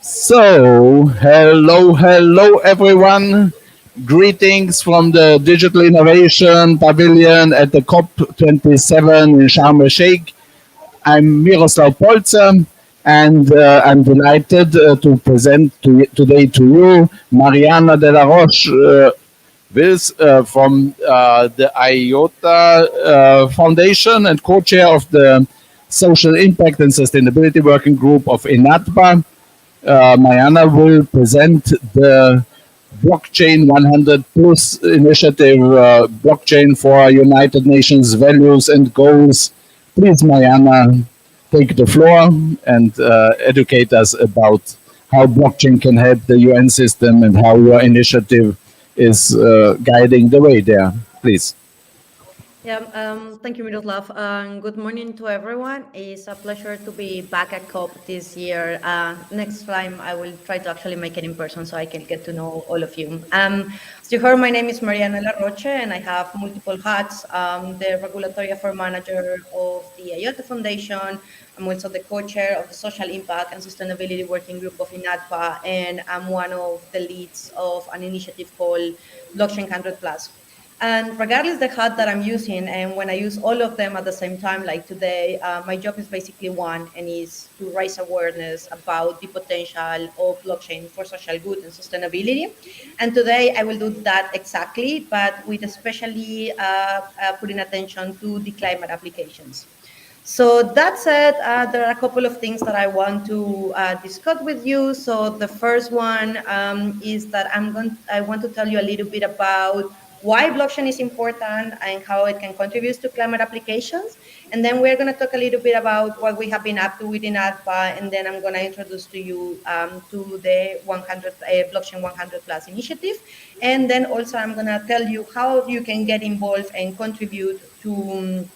So, hello everyone. Greetings from the Digital Innovation Pavilion at the COP27 in Sharm el Sheikh. I'm Miroslav Polzer, and I'm delighted to present today to you Mariana de la Roche from the IOTA Foundation and co-chair of the Social Impact and Sustainability Working Group of INATBA. Mariana will present the Blockchain 100 Plus initiative, Blockchain for United Nations Values and Goals. Please, Mariana, take the floor and educate us about how blockchain can help the UN system and how your initiative is guiding the way there. Please. Yeah, thank you, Miroslav. Good morning to everyone. It's a pleasure to be back at COP this year. Next time, I will try to actually make it in person so I can get to know all of you. As you heard, my name is Mariana La Roche, and I have multiple hats. The Regulatory Affairs Manager of the IOTA Foundation. I'm also the co-chair of the Social Impact and Sustainability Working Group of INATBA, and I'm one of the leads of an initiative called Blockchain 100 Plus. And regardless the hat that I'm using, and when I use all of them at the same time, like today, my job is basically one, and is to raise awareness about the potential of blockchain for social good and sustainability. And today I will do that exactly, but with especially putting attention to the climate applications. So that said, there are a couple of things that I want to discuss with you. So the first one is that I want to tell you a little bit about why blockchain is important and how it can contribute to climate applications. And then we're going to talk a little bit about what we have been up to within ADPA, and then I'm going to introduce to you to the Blockchain 100 Plus initiative. And then also I'm going to tell you how you can get involved and contribute to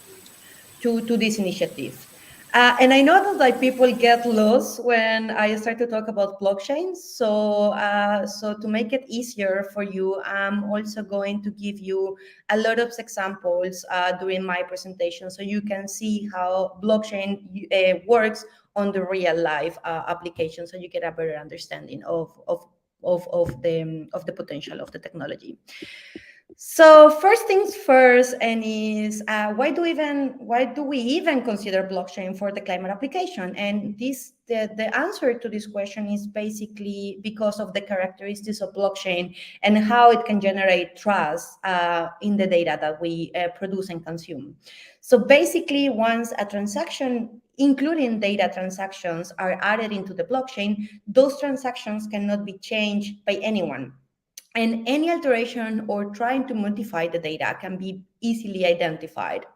this initiative. And I know that like people get lost when I start to talk about blockchain. So, so to make it easier for you, I'm also going to give you a lot of examples during my presentation, so you can see how blockchain works on the real life application, so you get a better understanding of the potential of the technology. So first things first, and is why do we even consider blockchain for the climate application? And the answer to this question is basically because of the characteristics of blockchain and how it can generate trust in the data that we produce and consume. So basically, once a transaction, including data transactions, are added into the blockchain, those transactions cannot be changed by anyone. And any alteration or trying to modify the data can be easily identified.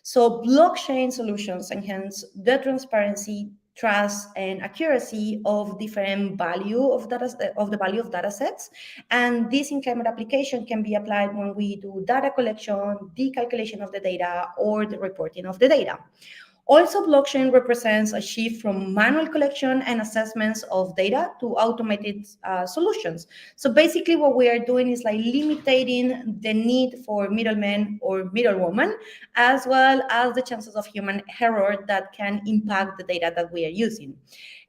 So blockchain solutions enhance the transparency, trust, and accuracy of different value of the value of data sets. And this in climate application can be applied when we do data collection, the calculation of the data, or the reporting of the data. Also, blockchain represents a shift from manual collection and assessments of data to automated solutions. So basically what we are doing is like limiting the need for middlemen or middlewoman, as well as the chances of human error that can impact the data that we are using.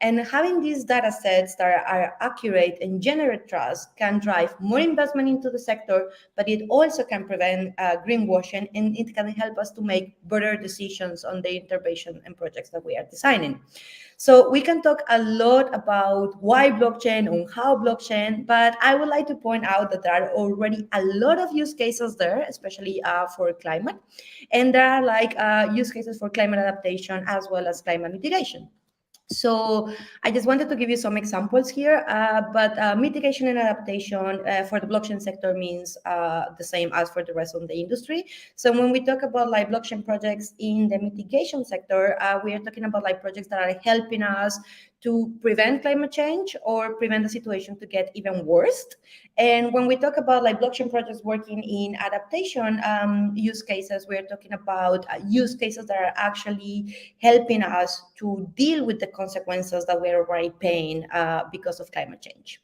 And having these data sets that are accurate and generate trust can drive more investment into the sector, but it also can prevent greenwashing, and it can help us to make better decisions on the intervention and projects that we are designing. So we can talk a lot about why blockchain and how blockchain, but I would like to point out that there are already a lot of use cases there, especially for climate. And there are like use cases for climate adaptation as well as climate mitigation. So I just wanted to give you some examples here, but mitigation and adaptation for the blockchain sector means the same as for the rest of the industry. So when we talk about like blockchain projects in the mitigation sector, we are talking about like projects that are helping us to prevent climate change or prevent the situation to get even worse. And when we talk about like blockchain projects working in adaptation use cases, we're talking about use cases that are actually helping us to deal with the consequences that we're already paying because of climate change.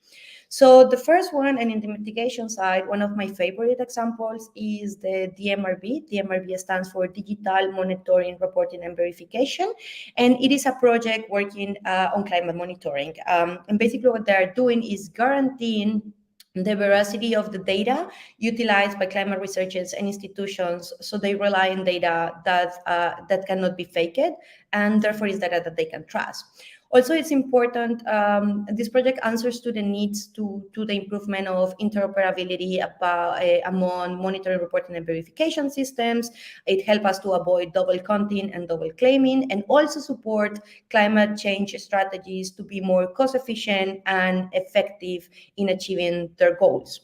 So the first one, and in the mitigation side, one of my favorite examples is the DMRV. DMRV stands for Digital Monitoring, Reporting and Verification, and it is a project working on climate monitoring. And basically what they're doing is guaranteeing the veracity of the data utilized by climate researchers and institutions, so they rely on data that cannot be faked, and therefore is data that they can trust. Also, it's important, this project answers to the needs to the improvement of interoperability among monitoring, reporting, and verification systems. It helps us to avoid double counting and double claiming, and also support climate change strategies to be more cost efficient and effective in achieving their goals.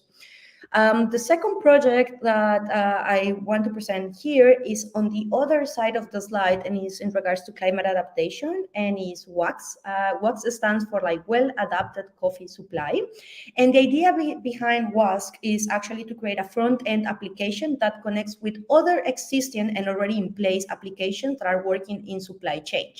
The second project that I want to present here is on the other side of the slide, and is in regards to climate adaptation, and is WACS. WACS stands for like well-adapted coffee supply. And the idea behind WASC is actually to create a front-end application that connects with other existing and already in place applications that are working in supply chain.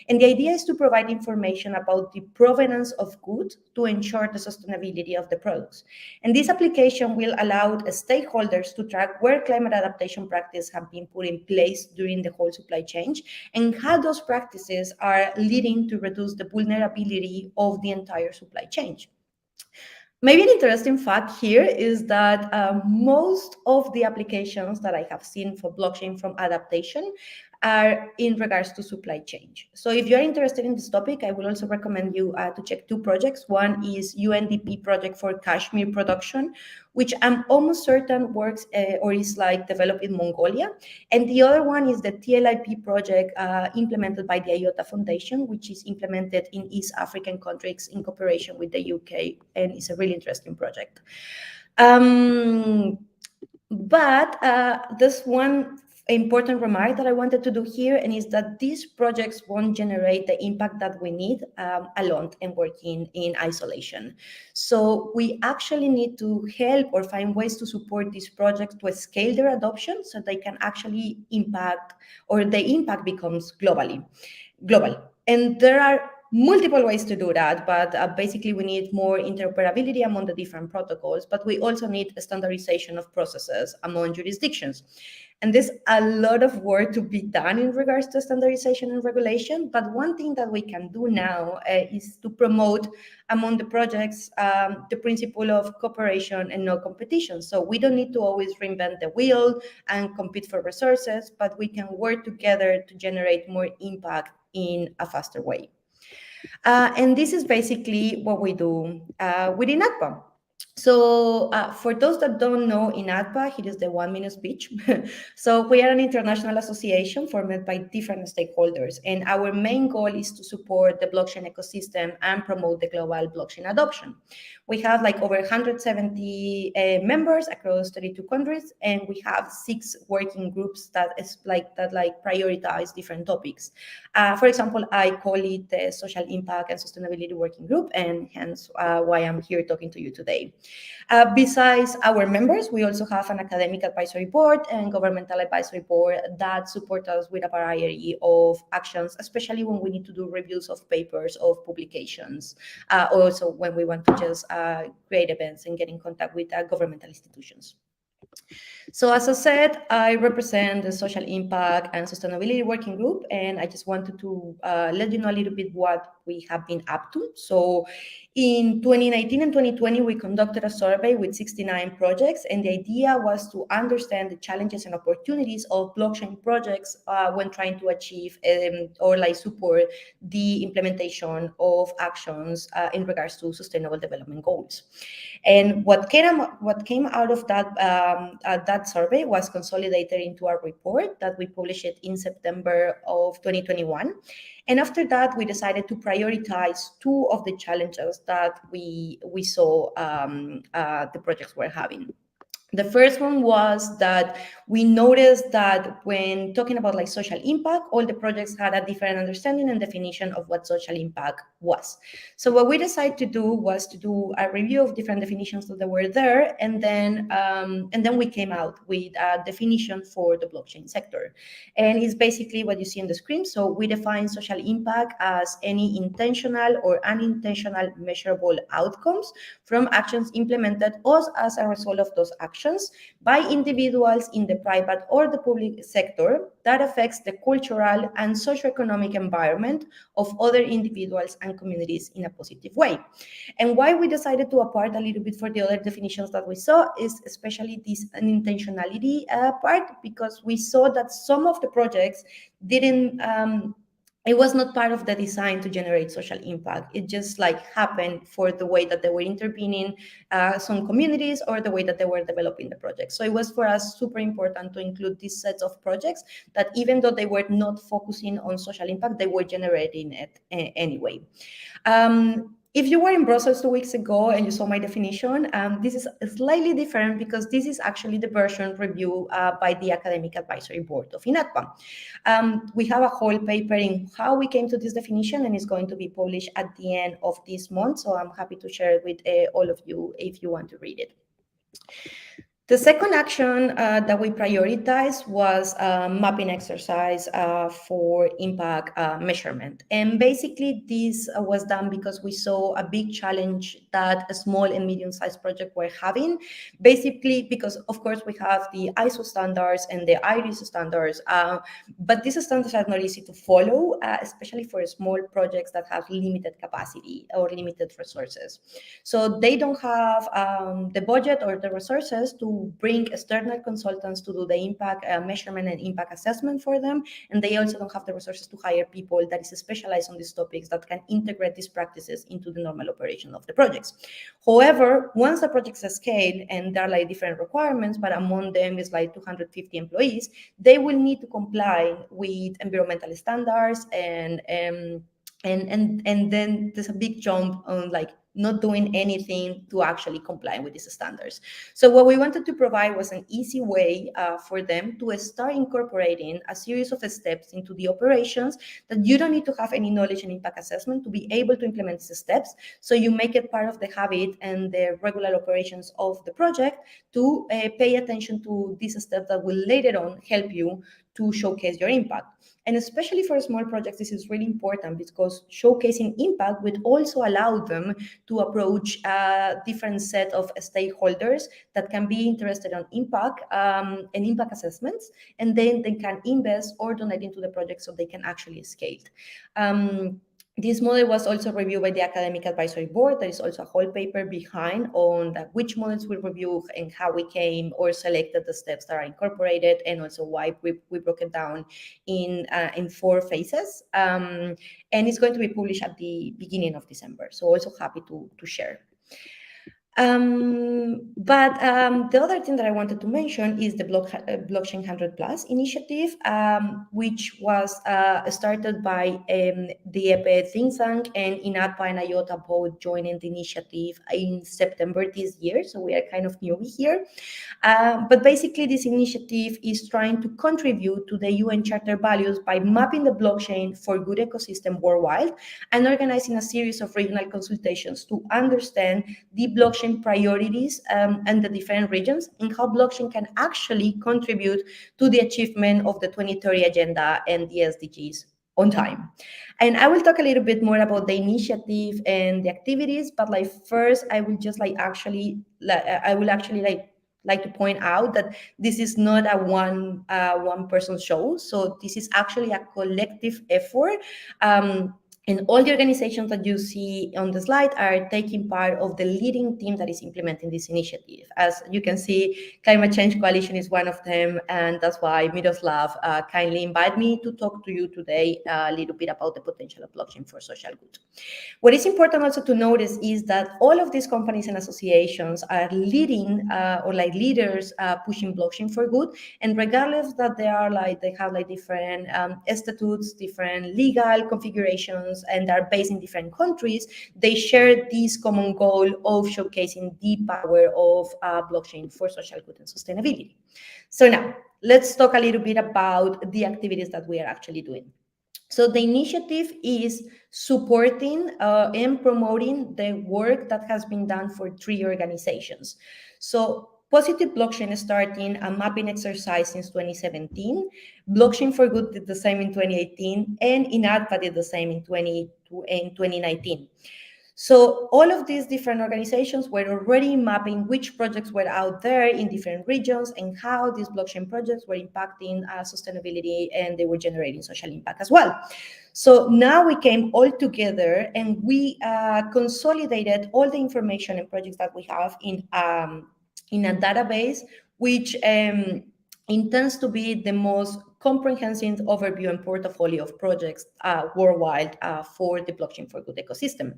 And the idea is to provide information about the provenance of goods to ensure the sustainability of the products. And this application will allow stakeholders to track where climate adaptation practices have been put in place during the whole supply chain, and how those practices are leading to reduce the vulnerability of the entire supply chain. Maybe an interesting fact here is that most of the applications that I have seen for blockchain from adaptation are in regards to supply chain. So if you're interested in this topic, I will also recommend you to check two projects. One is UNDP project for cashmere production, which I'm almost certain works or is like developed in Mongolia. And the other one is the TLIP project implemented by the IOTA Foundation, which is implemented in East African countries in cooperation with the UK, and it's a really interesting project. But there's one important remark that I wanted to do here, and is that these projects won't generate the impact that we need alone and working in isolation. So we actually need to help or find ways to support these projects to scale their adoption, so they can actually impact, or the impact becomes global. And there are multiple ways to do that, but basically we need more interoperability among the different protocols, but we also need a standardization of processes among jurisdictions. And there's a lot of work to be done in regards to standardization and regulation, but one thing that we can do now is to promote among the projects the principle of cooperation and no competition. So we don't need to always reinvent the wheel and compete for resources, but we can work together to generate more impact in a faster way. And this is basically what we do with INATBA. So for those that don't know INATBA, here is the 1-minute speech. So we are an international association formed by different stakeholders, and our main goal is to support the blockchain ecosystem and promote the global blockchain adoption. We have like over 170 members across 32 countries, and we have 6 working groups that prioritize different topics. For example, I call it the Social Impact and Sustainability Working Group, and hence why I'm here talking to you today. Besides our members, we also have an academic advisory board and governmental advisory board that support us with a variety of actions, especially when we need to do reviews of papers, of publications, also when we want to just create events and get in contact with governmental institutions. So as I said, I represent the Social Impact and Sustainability Working Group, and I just wanted to let you know a little bit what we have been up to. So in 2019 and 2020, we conducted a survey with 69 projects, and the idea was to understand the challenges and opportunities of blockchain projects when trying to achieve or support the implementation of actions in regards to sustainable development goals. And what came out of that survey was consolidated into a report that we published it in September of 2021. And after that, we decided to prioritize 2 of the challenges that we saw the projects were having. The first one was that we noticed that when talking about like social impact, all the projects had a different understanding and definition of what social impact was. So what we decided to do was to do a review of different definitions that were there, and then we came out with a definition for the blockchain sector, and it's basically what you see on the screen. So we define social impact as any intentional or unintentional measurable outcomes from actions implemented or as a result of those actions by individuals in the private or the public sector that affects the cultural and socioeconomic environment of other individuals and communities in a positive way. And why we decided to apart a little bit for the other definitions that we saw is especially this unintentionality part, because we saw that some of the projects didn't it was not part of the design to generate social impact. It just like happened for the way that they were intervening some communities or the way that they were developing the project. So it was for us super important to include these sets of projects that even though they were not focusing on social impact, they were generating it anyway. If you were in Brussels 2 weeks ago and you saw my definition, this is slightly different because this is actually the version reviewed by the Academic Advisory Board of INATBA. We have a whole paper in how we came to this definition, and it's going to be published at the end of this month. So I'm happy to share it with all of you if you want to read it. The second action that we prioritized was a mapping exercise for impact measurement. And basically this was done because we saw a big challenge that a small and medium-sized project were having. Basically because, of course, we have the ISO standards and the IRIS standards, but these standards are not easy to follow, especially for small projects that have limited capacity or limited resources. So they don't have the budget or the resources to bring external consultants to do the impact measurement and impact assessment for them, and they also don't have the resources to hire people that is specialized on these topics that can integrate these practices into the normal operation of the projects. However, once the projects are scaled and there are like different requirements, but among them is like 250 employees, they will need to comply with environmental standards and then there's a big jump on like not doing anything to actually comply with these standards. So what we wanted to provide was an easy way for them to start incorporating a series of steps into the operations that you don't need to have any knowledge in impact assessment to be able to implement these steps. So you make it part of the habit and the regular operations of the project to pay attention to these steps that will later on help you to showcase your impact. And especially for small projects, this is really important because showcasing impact would also allow them to approach a different set of stakeholders that can be interested in impact and impact assessments, and then they can invest or donate into the project so they can actually scale. This model was also reviewed by the Academic Advisory Board. There is also a whole paper behind on which models we review and how we came or selected the steps that are incorporated, and also why we broke it down in 4 phases. And it's going to be published at the beginning of December. So also happy to share. But the other thing that I wanted to mention is the Blockchain 100 Plus initiative, which was started by the EPE think tank and INATBA and IOTA both joining the initiative in September this year. So we are kind of newbie here. But basically this initiative is trying to contribute to the UN Charter values by mapping the blockchain for good ecosystem worldwide and organizing a series of regional consultations to understand the blockchain priorities and the different regions and how blockchain can actually contribute to the achievement of the 2030 agenda and the SDGs on time. And I will talk a little bit more about the initiative and the activities, but like first I will just like to point out that this is not a one person show. So this is actually a collective effort. And all the organizations that you see on the slide are taking part of the leading team that is implementing this initiative. As you can see, Climate Change Coalition is one of them, and that's why Miroslav kindly invited me to talk to you today a little bit about the potential of blockchain for social good. What is important also to notice is that all of these companies and associations are leading or like leaders pushing blockchain for good, and regardless that they have like different statutes, different legal configurations, organizations and are based in different countries, they share this common goal of showcasing the power of blockchain for social good and sustainability. So now, let's talk a little bit about the activities that we are actually doing. So the initiative is supporting and promoting the work that has been done for 3 organizations. So Positive Blockchain starting a mapping exercise since 2017. Blockchain for Good did the same in 2018, and INATBA did the same in 2019. So all of these different organizations were already mapping which projects were out there in different regions and how these blockchain projects were impacting sustainability, and they were generating social impact as well. So now we came all together and we consolidated all the information and projects that we have in a database, which intends to be the most comprehensive overview and portfolio of projects worldwide for the Blockchain for Good ecosystem.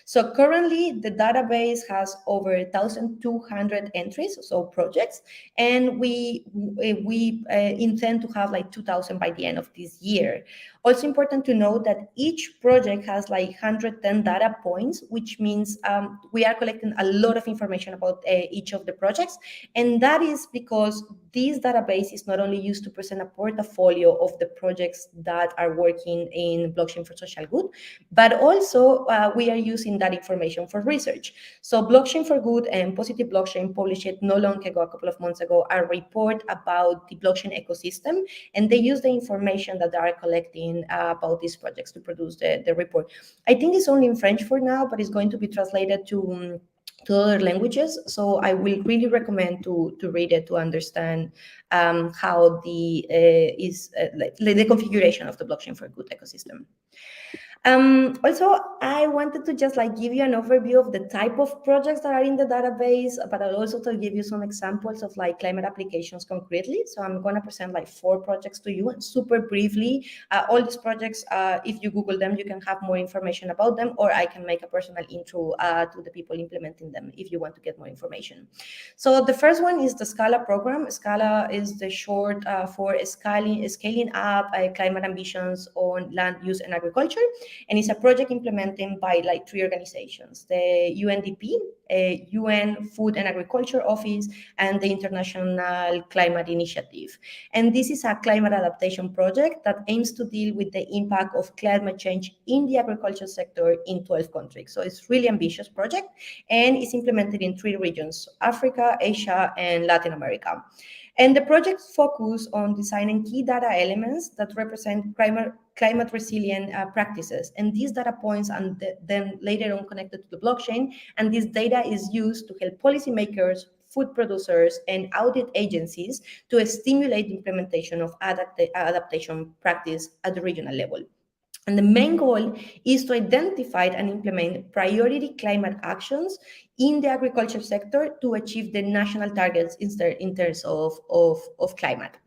So currently, the database has over 1,200 entries, so projects, and we intend to have like 2,000 by the end of this year. Also important to note that each project has like 110 data points, which means we are collecting a lot of information about each of the projects, and that is because this database is not only used to present a portfolio of the projects that are working in blockchain for social good, but also we are using that information for research. So Blockchain for Good and Positive Blockchain published not long ago, a couple of months ago, a report about the blockchain ecosystem, and they use the information that they are collecting about these projects to produce the report. I think it's only in French for now, but it's going to be translated to other languages. So I will really recommend to read it to understand how the the configuration of the Blockchain for Good ecosystem. Also, I wanted to just like give you an overview of the type of projects that are in the database, but I'll also to give you some examples of like climate applications concretely. So I'm going to present like 4 projects to you, and super briefly. All these projects, if you Google them, you can have more information about them, or I can make a personal intro to the people implementing them if you want to get more information. So the first one is the SCALA program. SCALA is the short for scaling up climate ambitions on land use and agriculture. And it's a project implemented by like 3 organizations: the UNDP, UN Food and Agriculture Office, and the International Climate Initiative. And this is a climate adaptation project that aims to deal with the impact of climate change in the agriculture sector in 12 countries. So it's a really ambitious project, and it's implemented in 3 regions: Africa, Asia, and Latin America. And the project focuses on designing key data elements that represent climate resilient practices. And these data points are then later on connected to the blockchain. And this data is used to help policymakers, food producers, and audit agencies to stimulate the implementation of adaptation practice at the regional level. And the main goal is to identify and implement priority climate actions in the agriculture sector to achieve the national targets in terms of climate.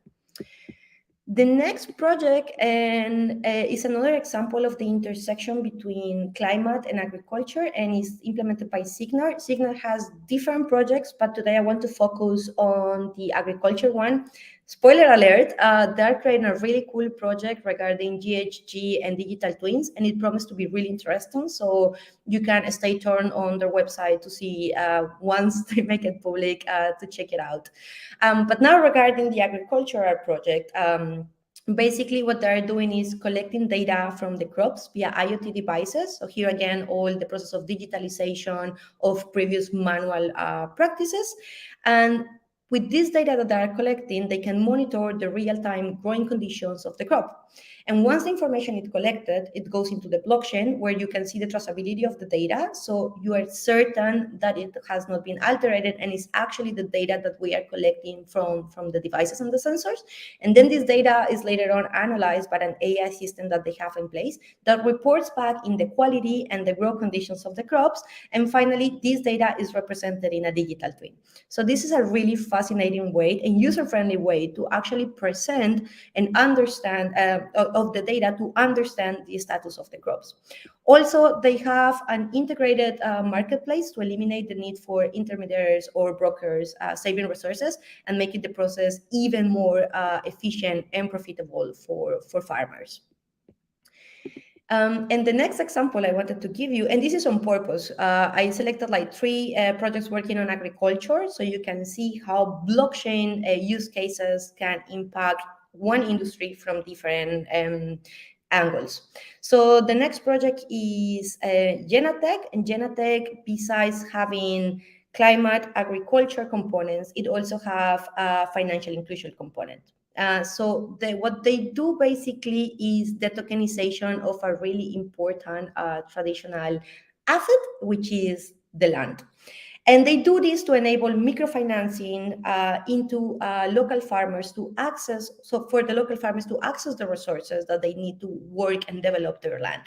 The next project is another example of the intersection between climate and agriculture, and is implemented by Signar. Signar has different projects, but today I want to focus on the agriculture one. Spoiler alert, they're creating a really cool project regarding GHG and digital twins, and it promised to be really interesting. So you can stay tuned on their website to see once they make it public to check it out. But now regarding the agricultural project, basically what they're doing is collecting data from the crops via IoT devices. So here again, all the process of digitalization of previous manual practices. And with this data that they are collecting, they can monitor the real-time growing conditions of the crop. And once the information is collected, it goes into the blockchain where you can see the traceability of the data. So you are certain that it has not been altered and it's actually the data that we are collecting from the devices and the sensors. And then this data is later on analyzed by an AI system that they have in place that reports back in the quality and the growth conditions of the crops. And finally, this data is represented in a digital twin. So this is a really fascinating way and user-friendly way to actually present and understand of the data to understand the status of the crops. Also, they have an integrated marketplace to eliminate the need for intermediaries or brokers, saving resources and making the process even more efficient and profitable for farmers. And the next example I wanted to give you, and this is on purpose, I selected like 3 projects working on agriculture, so you can see how blockchain use cases can impact one industry from different angles. So the next project is Genatech, and Genatech, besides having climate agriculture components, it also have a financial inclusion component. So what they do basically is the tokenization of a really important traditional asset, which is the land. And they do this to enable microfinancing into local farmers to access, so for the local farmers to access the resources that they need to work and develop their land.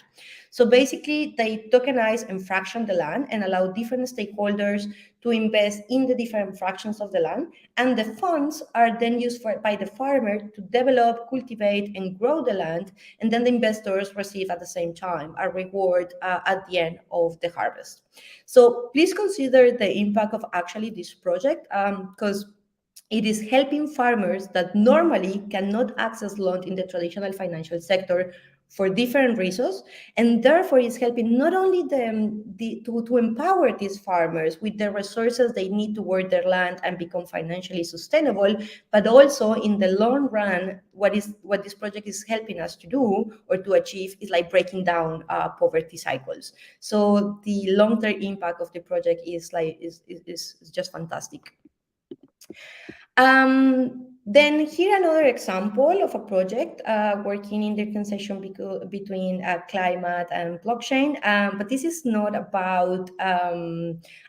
So basically, they tokenize and fraction the land and allow different stakeholders to invest in the different fractions of the land. And the funds are then used by the farmer to develop, cultivate, and grow the land. And then the investors receive at the same time a reward at the end of the harvest. So please consider the impact of actually this project, because it is helping farmers that normally cannot access loans in the traditional financial sector for different reasons, and therefore is helping not only them to empower these farmers with the resources they need to work their land and become financially sustainable, but also in the long run, what this project is helping us to do or to achieve is like breaking down poverty cycles. So the long-term impact of the project is just fantastic. Then here another example of a project working in the intersection between climate and blockchain, but this is not about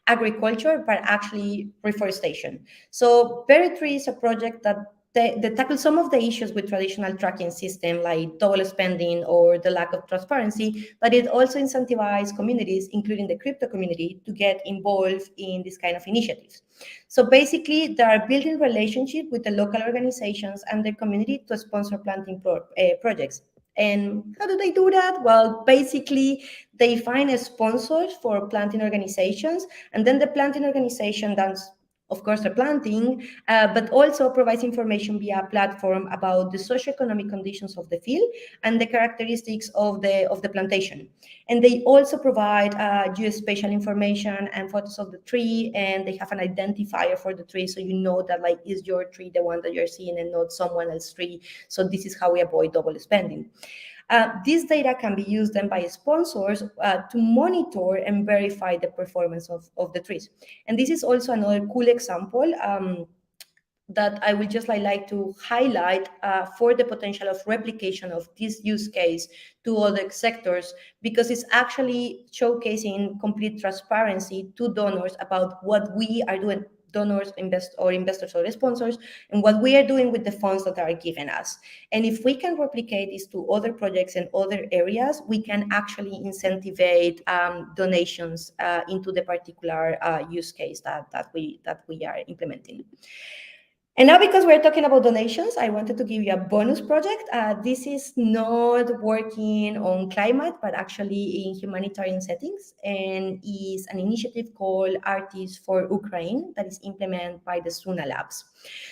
agriculture, but actually reforestation. So Berry is a project that they tackle some of the issues with traditional tracking system like double spending or the lack of transparency, but it also incentivizes communities, including the crypto community, to get involved in this kind of initiatives. So basically, they are building relationship with the local organizations and the community to sponsor planting projects. And how do they do that? Well, basically, they find sponsors for planting organizations, and then the planting organization does, of course, the planting, but also provides information via a platform about the socioeconomic conditions of the field and the characteristics of the plantation. And they also provide geospatial information and photos of the tree, and they have an identifier for the tree, so you know that like is your tree the one that you're seeing and not someone else's tree. So this is how we avoid double spending. This data can be used then by sponsors to monitor and verify the performance of the trees. And this is also another cool example that I would just like to highlight for the potential of replication of this use case to other sectors, because it's actually showcasing complete transparency to donors about what we are doing, donors, investors or sponsors, and what we are doing with the funds that are given us. And if we can replicate this to other projects and other areas, we can actually incentivize donations into the particular use case that we are implementing. And now, because we're talking about donations, I wanted to give you a bonus project. This is not working on climate, but actually in humanitarian settings, and is an initiative called Artists for Ukraine that is implemented by the SUNA Labs.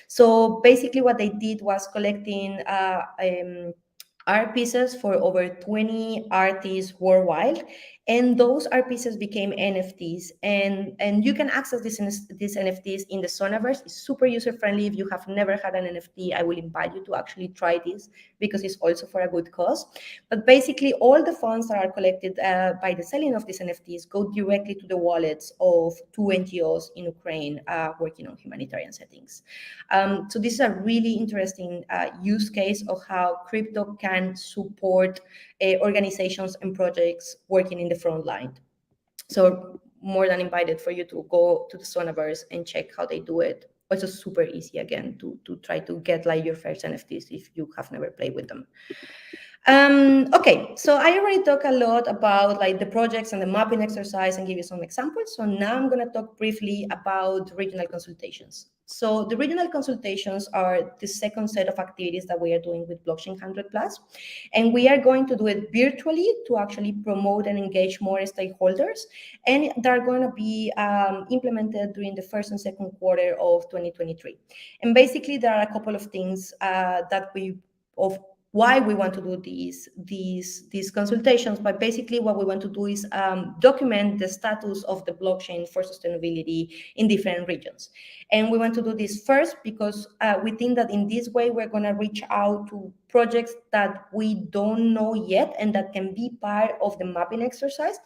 So basically what they did was collecting art pieces for over 20 artists worldwide, and those art pieces became NFTs, and you can access these NFTs in the Sonaverse. It's super user friendly. If you have never had an NFT, I will invite you to actually try this, because it's also for a good cause. But basically, all the funds that are collected by the selling of these NFTs go directly to the wallets of 2 NGOs in Ukraine working on humanitarian settings. So this is a really interesting use case of how crypto can support organizations and projects working in the front line. So more than invited for you to go to the Sonaverse and check how they do it. Also super easy, again, to try to get like your first NFTs if you have never played with them. Okay, so I already talked a lot about like the projects and the mapping exercise and give you some examples. So now I'm going to talk briefly about regional consultations. So the regional consultations are the second set of activities that we are doing with Blockchain 100+. And we are going to do it virtually to actually promote and engage more stakeholders. And they're going to be implemented during the first and second quarter of 2023. And basically, there are a couple of things that why we want to do these consultations, but basically what we want to do is document the status of the blockchain for sustainability in different regions. And we want to do this first because we think that in this way we're going to reach out to projects that we don't know yet and that can be part of the mapping exercise.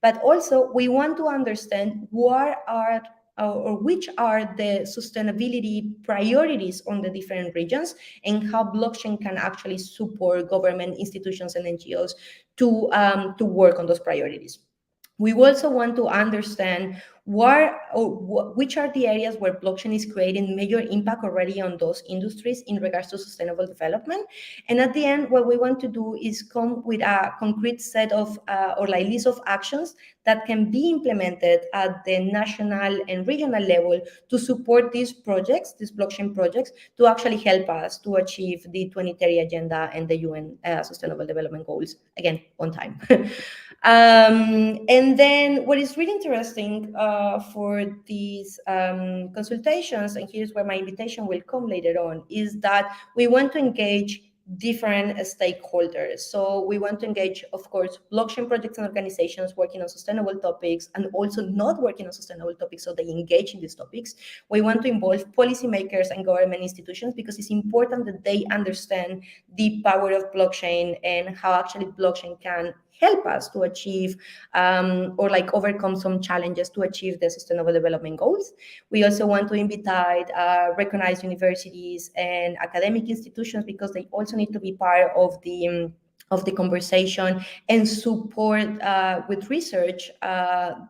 But also we want to understand what are or which are the sustainability priorities on the different regions and how blockchain can actually support government institutions and NGOs to work on those priorities. We also want to understand which are the areas where blockchain is creating major impact already on those industries in regards to sustainable development. And at the end, what we want to do is come with a concrete set of or like list of actions that can be implemented at the national and regional level to support these projects, these blockchain projects, to actually help us to achieve the 2030 agenda and the UN Sustainable Development Goals, again, on time. And then what is really interesting for these consultations, and here's where my invitation will come later on, is that we want to engage different stakeholders. So we want to engage, of course, blockchain projects and organizations working on sustainable topics and also not working on sustainable topics, so they engage in these topics. We want to involve policymakers and government institutions because it's important that they understand the power of blockchain and how actually blockchain can help us to achieve or like overcome some challenges to achieve the sustainable development goals. We also want to invite recognized universities and academic institutions because they also need to be part of the conversation and support with research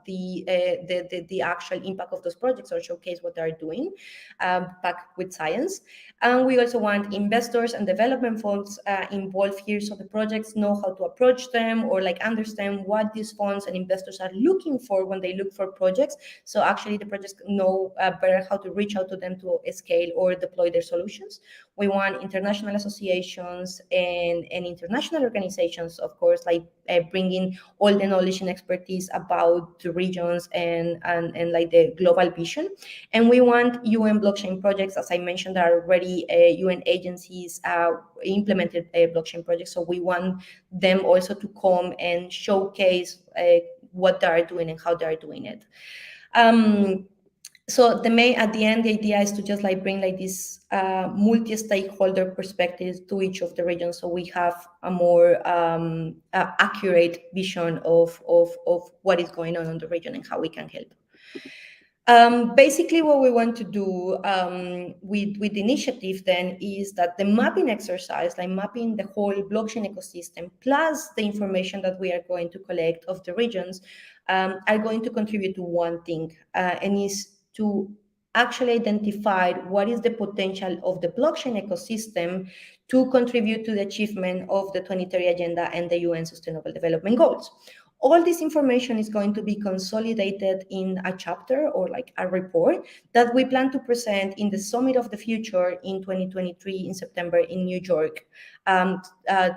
the actual impact of those projects or showcase what they're doing back with science. And we also want investors and development funds involved here so the projects know how to approach them or like understand what these funds and investors are looking for when they look for projects. So actually the projects know better how to reach out to them to scale or deploy their solutions. We want international associations and international organizations, of course, like bringing all the knowledge and expertise about the regions and like the global vision. And we want UN blockchain projects, as I mentioned, that are already UN agencies implemented blockchain projects. So we want them also to come and showcase what they are doing and how they are doing it. So at the end, the idea is to just like bring like this multi-stakeholder perspective to each of the regions, so we have a more accurate vision of what is going on in the region and how we can help. Basically, what we want to do with the initiative then is that the mapping exercise, like mapping the whole blockchain ecosystem, plus the information that we are going to collect of the regions, are going to contribute to one thing, and is to actually identify what is the potential of the blockchain ecosystem to contribute to the achievement of the 2030 agenda and the UN Sustainable Development Goals. All this information is going to be consolidated in a chapter or like a report that we plan to present in the Summit of the Future in 2023 in September in New York to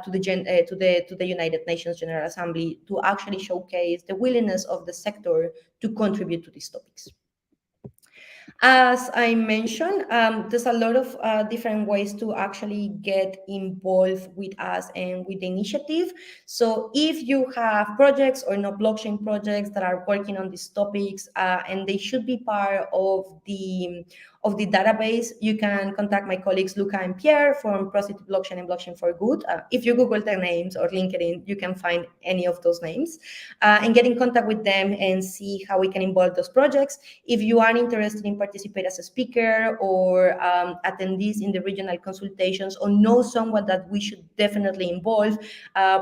the United Nations General Assembly to actually showcase the willingness of the sector to contribute to these topics. As I mentioned, there's a lot of different ways to actually get involved with us and with the initiative. So if you have projects or no blockchain projects that are working on these topics and they should be part of the database, you can contact my colleagues Luca and Pierre from Prosity Blockchain and Blockchain for Good. If you Google their names or LinkedIn, you can find any of those names and get in contact with them and see how we can involve those projects. If you are interested in participate as a speaker or attendees in the regional consultations or know someone that we should definitely involve,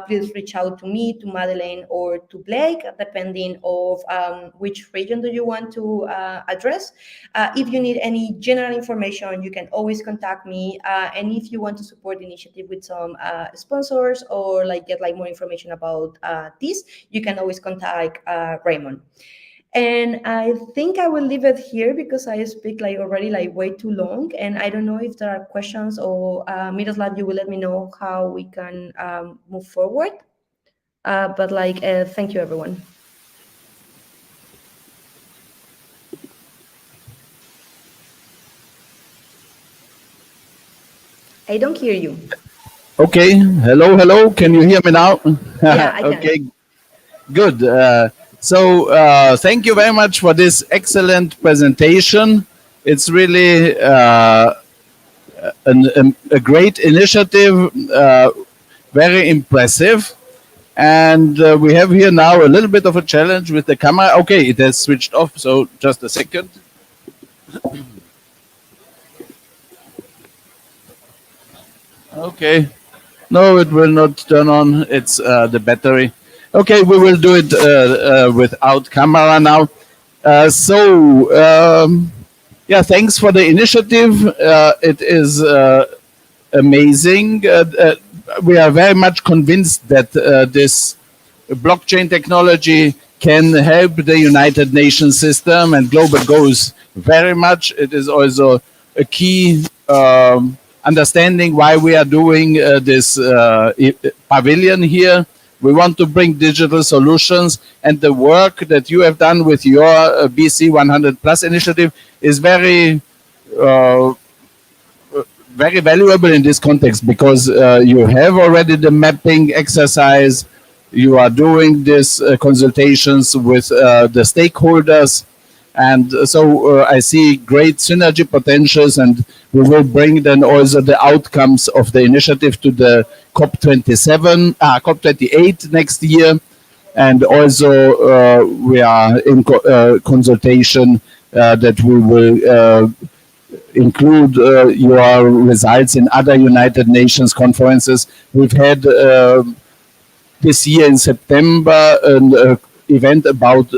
please reach out to me, to Madeleine, or to Blake, depending of which region do you want to address. If you need any general information, you can always contact me. And if you want to support the initiative with some sponsors or like get like more information about this, you can always contact Raymond. And I think I will leave it here because I speak like already like way too long. And I don't know if there are questions or Miroslav, you will let me know how we can move forward. But like, thank you, everyone. I don't hear you. Okay. Hello, hello. Can you hear me now? Yeah, I can. Okay, good. Thank you very much for this excellent presentation. It's really a great initiative, very impressive. And we have here now a little bit of a challenge with the camera. Okay, it has switched off, so just a second. Okay. No, it will not turn on. It's the battery. Okay, we will do it without camera now. Yeah, thanks for the initiative. It is amazing. We are very much convinced that this blockchain technology can help the United Nations system and global goals very much. It is also a key understanding why we are doing this pavilion here. We want to bring digital solutions, and the work that you have done with your BC100 Plus initiative is uh, very valuable in this context because you have already the mapping exercise. You are doing these consultations with the stakeholders. And I see great synergy potentials, and we will bring then also the outcomes of the initiative to the COP28 next year. And also we are in consultation that we will include your results in other United Nations conferences. We've had this year in September an event about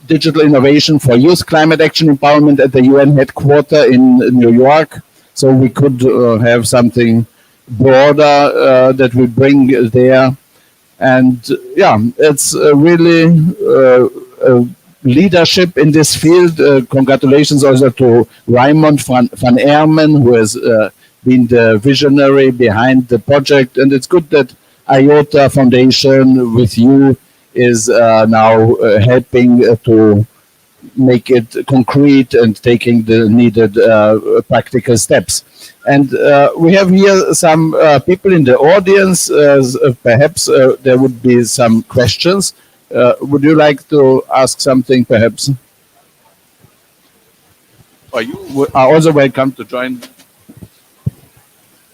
digital innovation for youth climate action empowerment at the UN headquarters in New York. So we could have something broader that we bring there. And yeah, it's really leadership in this field. Congratulations also to Raymond van Ermen, who has been the visionary behind the project. And it's good that IOTA Foundation with you is now helping to make it concrete and taking the needed practical steps. And we have here some people in the audience. Perhaps there would be some questions. Would you like to ask something, perhaps? Or you are also welcome to join.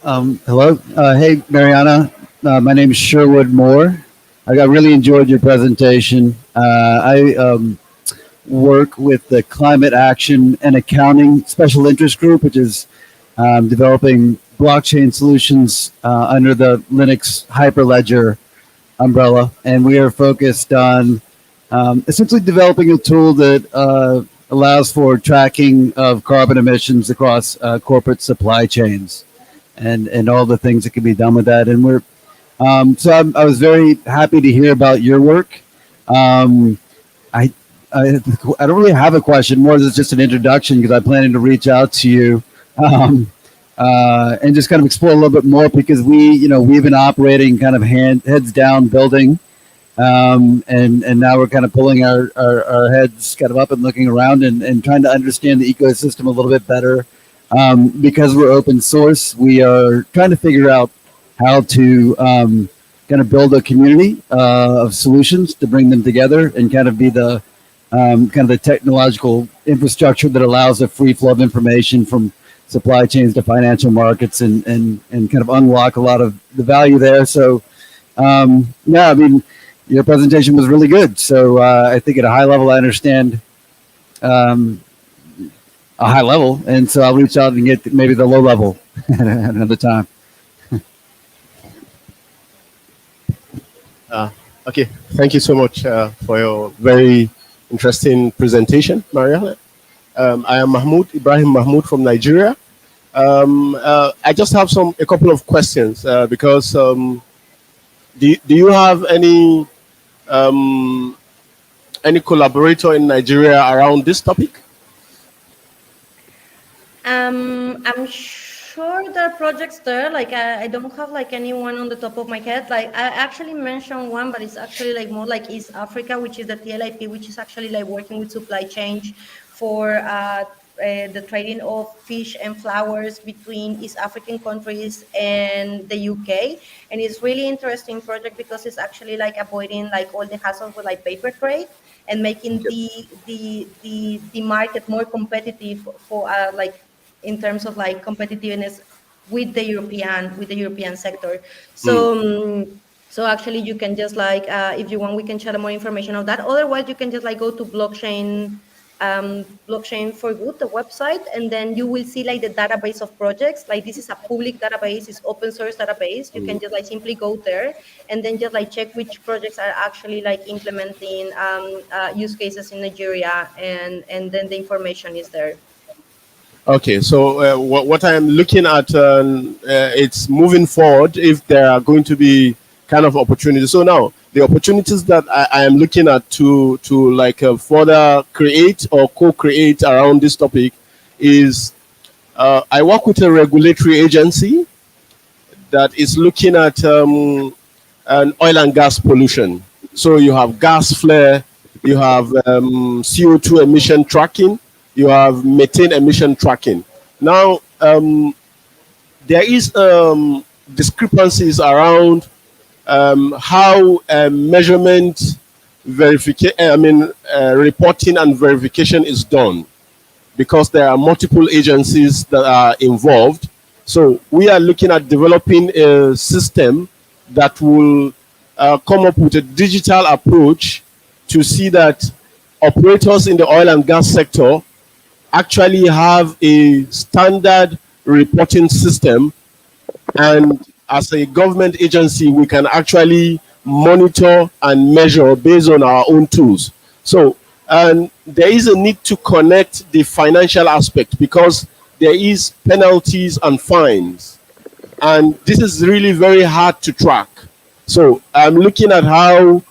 Hello. Hey, Mariana. My name is Sherwood Moore. I really enjoyed your presentation. I work with the Climate Action and Accounting Special Interest Group, which is developing blockchain solutions under the Linux Hyperledger umbrella. And we are focused on essentially developing a tool that allows for tracking of carbon emissions across corporate supply chains and all the things that can be done with that. And we're I was very happy to hear about your work. I don't really have a question, more as just an introduction because I'm planning to reach out to you and just kind of explore a little bit more because we've been operating kind of heads down building, and now we're kind of pulling our heads kind of up and looking around and trying to understand the ecosystem a little bit better. Because we're open source, we are trying to figure out how to kind of build a community of solutions to bring them together and kind of be the kind of the technological infrastructure that allows a free flow of information from supply chains to financial markets and kind of unlock a lot of the value there. So, yeah, I mean, your presentation was really good. So I think at a high level, I understand a high level. And so I'll reach out and get maybe the low level at another time. Okay, thank you so much for your very interesting presentation, Mariana. I am Ibrahim Mahmoud from Nigeria. I just have a couple of questions because do you have any collaborator in Nigeria around this topic? I'm sure there are projects there. Like I don't have like anyone on the top of my head. Like I actually mentioned one, but it's actually like more like East Africa, which is the TLIP, which is actually like working with supply chain for the trading of fish and flowers between East African countries and the UK. And it's really interesting project because it's actually like avoiding like all the hassles with like paper trade and making the market more competitive for like in terms of like competitiveness with the European sector. So so actually you can just like if you want we can share more information on that. Otherwise you can just like go to blockchain for good, the website, and then you will see like the database of projects. Like this is a public database, it's open source database. You can just like simply go there and then just like check which projects are actually like implementing use cases in Nigeria, and then the information is there. Okay, so what I am looking at, it's moving forward if there are going to be kind of opportunities. So now, the opportunities that I am looking at to like further create or co-create around this topic is I work with a regulatory agency that is looking at an oil and gas pollution. So you have gas flare, you have CO2 emission tracking, you have methane emission tracking. Now, there is discrepancies around how measurement, verification, reporting and verification is done, because there are multiple agencies that are involved. So we are looking at developing a system that will come up with a digital approach to see that operators in the oil and gas sector actually have a standard reporting system, and as a government agency we can actually monitor and measure based on our own tools. So there is a need to connect the financial aspect, because there is penalties and fines, and this is really very hard to track. So I'm looking at how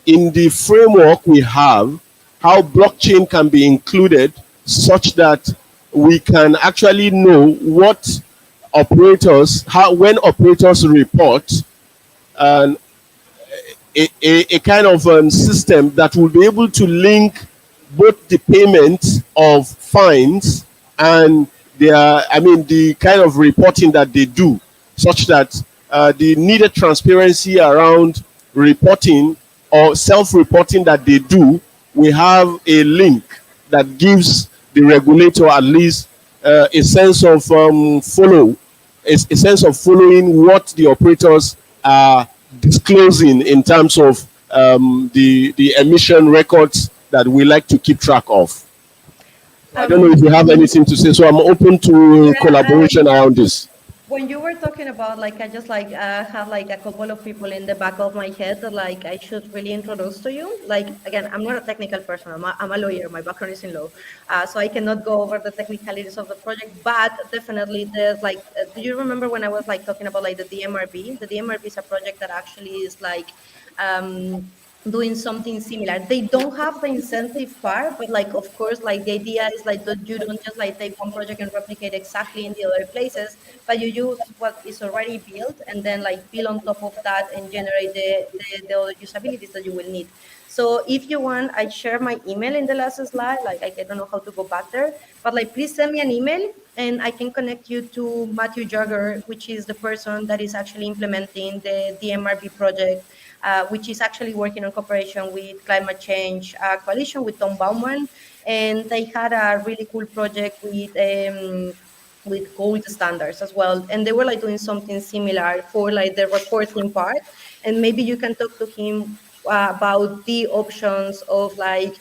in the framework we have, how blockchain can be included such that we can actually know what operators, when operators report, and a kind of system that will be able to link both the payment of fines and the kind of reporting that they do, such that the needed transparency around reporting or self-reporting that they do, we have a link that gives the regulator at least a sense of a sense of following what the operators are disclosing in terms of the emission records that we like to keep track of. I don't know if you have anything to say, so I'm open to collaboration around this. When you were talking about, like, I just like have like a couple of people in the back of my head that like I should really introduce to you. Like, again, I'm not a technical person. I'm a lawyer. My background is in law, so I cannot go over the technicalities of the project. But definitely, there's like, do you remember when I was like talking about like the DMRB? The DMRB is a project that actually is like doing something similar. They don't have the incentive part, but like, of course, like the idea is like that you don't just like take one project and replicate exactly in the other places, but you use what is already built and then like build on top of that and generate the other usabilities that you will need. So if you want, I share my email in the last slide. Like, I don't know how to go back there, but like, please send me an email and I can connect you to Matthew Jagger, which is the person that is actually implementing the DMRB project, which is actually working on cooperation with Climate Change Coalition, with Tom Baumann. And they had a really cool project with gold standards as well. And they were like doing something similar for like the reporting part. And maybe you can talk to him about the options of like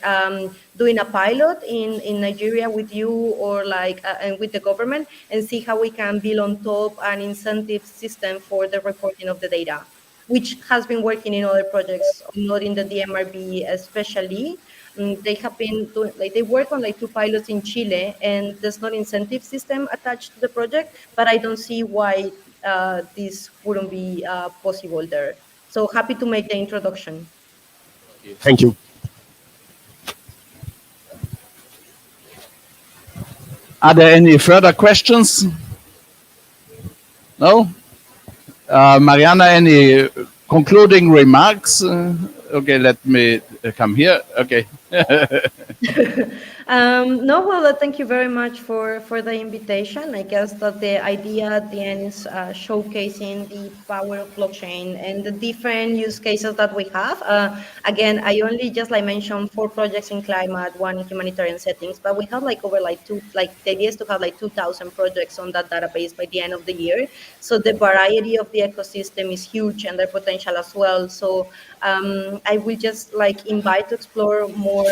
doing a pilot in Nigeria with you, or like and with the government, and see how we can build on top an incentive system for the reporting of the data, which has been working in other projects, not in the DMRB especially. They have been doing, like, they work on like 2 pilots in Chile, and there's no incentive system attached to the project, but I don't see why this wouldn't be possible there. So happy to make the introduction. Thank you. Are there any further questions? No? Mariana, any concluding remarks? Okay, let me come here. Okay. No, well, thank you very much for the invitation. I guess that the idea at the end is showcasing the power of blockchain and the different use cases that we have. Again, I only just like mentioned 4 projects in climate, 1 in humanitarian settings, but we have like over like the idea is to have like 2,000 projects on that database by the end of the year. So the variety of the ecosystem is huge and their potential as well. So I will just like invite to explore more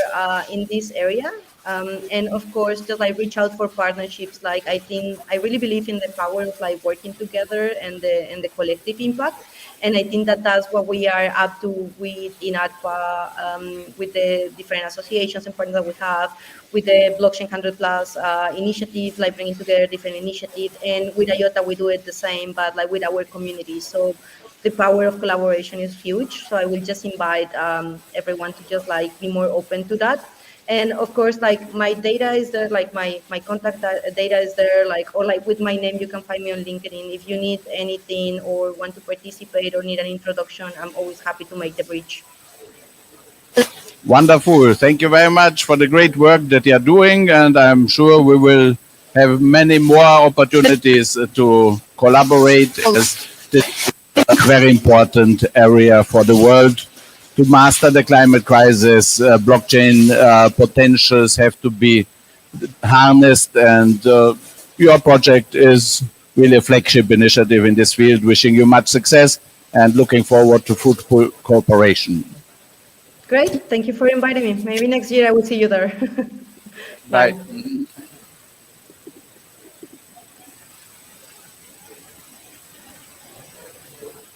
in this area. And of course, just like reach out for partnerships. Like I think I really believe in the power of like working together and the collective impact. And I think that that's what we are up to with INATBA, with the different associations and partners that we have, with the Blockchain 100 Plus initiative, like bringing together different initiatives. And with IOTA, we do it the same, but like with our community. So the power of collaboration is huge. So I will just invite everyone to just like be more open to that. And of course, like my data is there, like my contact data is there, like, or like with my name, you can find me on LinkedIn. If you need anything or want to participate or need an introduction, I'm always happy to make the bridge. Wonderful. Thank you very much for the great work that you are doing. And I'm sure we will have many more opportunities to collaborate, as this is a very important area for the world. To master the climate crisis, blockchain potentials have to be harnessed, and your project is really a flagship initiative in this field. Wishing you much success and looking forward to fruitful cooperation. Great. Thank you for inviting me. Maybe next year I will see you there. Bye.